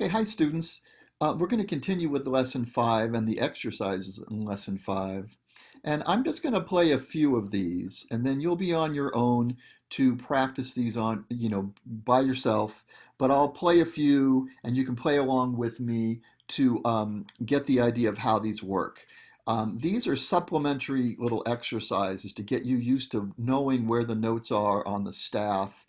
Okay, hi students. We're going to continue with lesson 5 and the exercises in lesson 5. And I'm just going to play a few of these, and then you'll be on your own to practice these on, by yourself. But I'll play a few, and you can play along with me to get the idea of how these work. These are supplementary little exercises to get you used to knowing where the notes are on the staff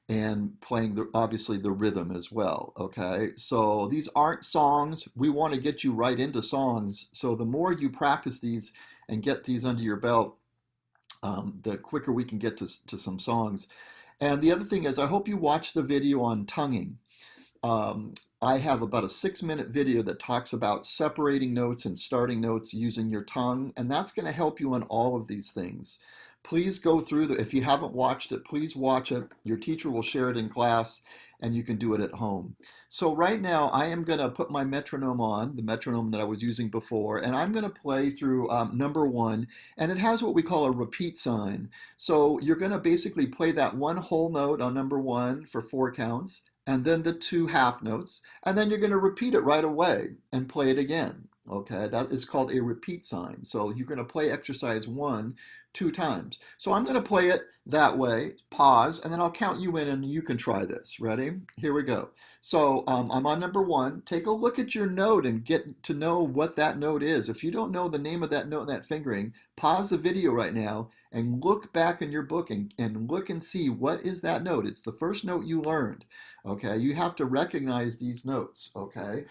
and playing obviously the rhythm as well. Okay, so these aren't songs. We want to get you right into songs. So the more you practice these and get these under your belt, the quicker we can get to some songs. And the other thing is, I hope you watch the video on tonguing. I have about a 6-minute video that talks about separating notes and starting notes using your tongue, and that's going to help you on all of these things. Please go through if you haven't watched it, please watch it. Your teacher will share it in class, and you can do it at home. So right now, I am going to put my metronome on, the metronome that I was using before, and I'm going to play through number 1, and it has what we call a repeat sign. So you're going to basically play that one whole note on number 1 for 4 counts, and then the 2 half notes, and then you're going to repeat it right away and play it again. Okay, that is called a repeat sign. So you're going to play exercise 1 2 times. So I'm going to play it that way, pause, and then I'll count you in and you can try this. Ready? Here we go. So I'm on number 1. Take a look at your note and get to know what that note is. If you don't know the name of that note and that fingering, pause the video right now and look back in your book and look and see what is that note. It's the first note you learned. Okay, you have to recognize these notes. Okay,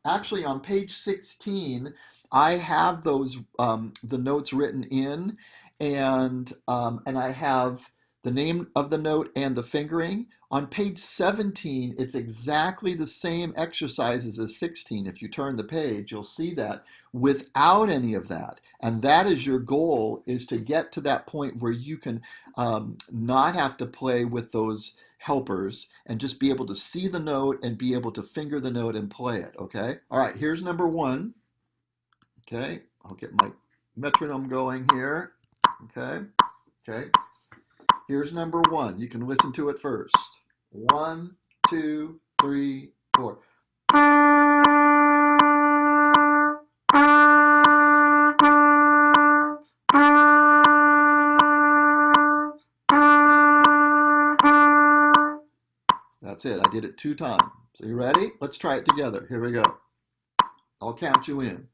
actually on page 16, I have those the notes written in, and I have the name of the note and the fingering. On page 17, it's exactly the same exercises as 16. If you turn the page, you'll see that without any of that. And that is your goal, is to get to that point where you can not have to play with those helpers and just be able to see the note and be able to finger the note and play it. Okay. All right. Here's number 1. Okay. I'll get my metronome going here. Okay. Okay. Here's number 1. You can listen to it first. 1, 2, 3, 4. That's it. I did it 2 times. So you ready? Let's try it together. Here we go. I'll count you in.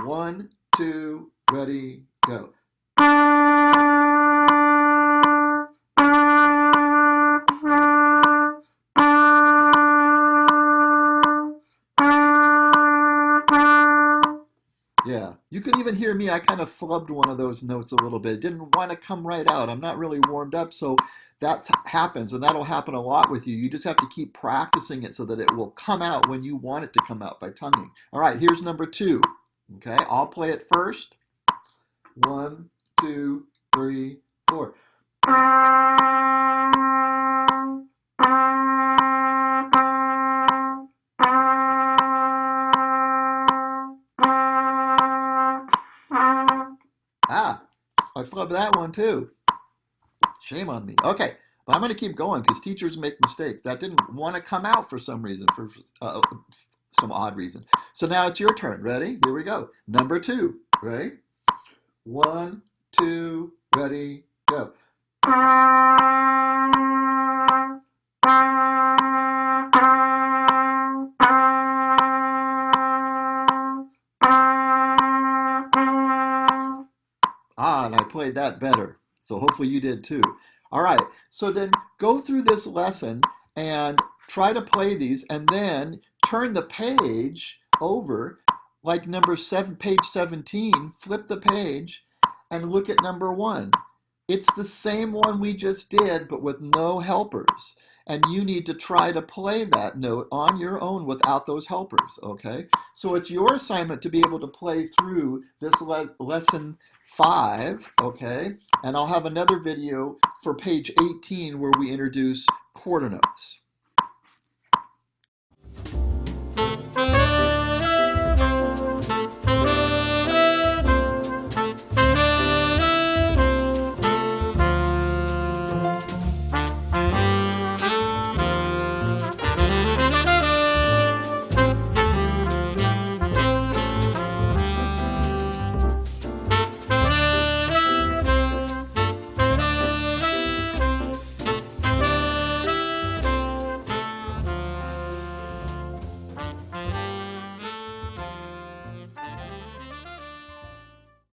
1, 2, ready, go. Yeah, you could even hear me. I kind of flubbed one of those notes a little bit. It didn't want to come right out. I'm not really warmed up, so that happens, and that'll happen a lot with you. You just have to keep practicing it so that it will come out when you want it to come out by tonguing. All right, here's number 2. Okay, I'll play it first. 1, 2, 3, 4. Ah, I flubbed that one too. Shame on me. Okay, but I'm going to keep going because teachers make mistakes. That didn't want to come out for some reason, for some odd reason. So now it's your turn. Ready? Here we go. Number 2. Ready? 1, 2, ready, go. Ah, and I played that better. So hopefully you did too. All right, so then go through this lesson and try to play these, and then turn the page over, like number 7, page 17, flip the page and look at number 1. It's the same one we just did, but with no helpers. And you need to try to play that note on your own without those helpers, okay? So it's your assignment to be able to play through this lesson 5, okay? And I'll have another video for page 18 where we introduce quarter notes.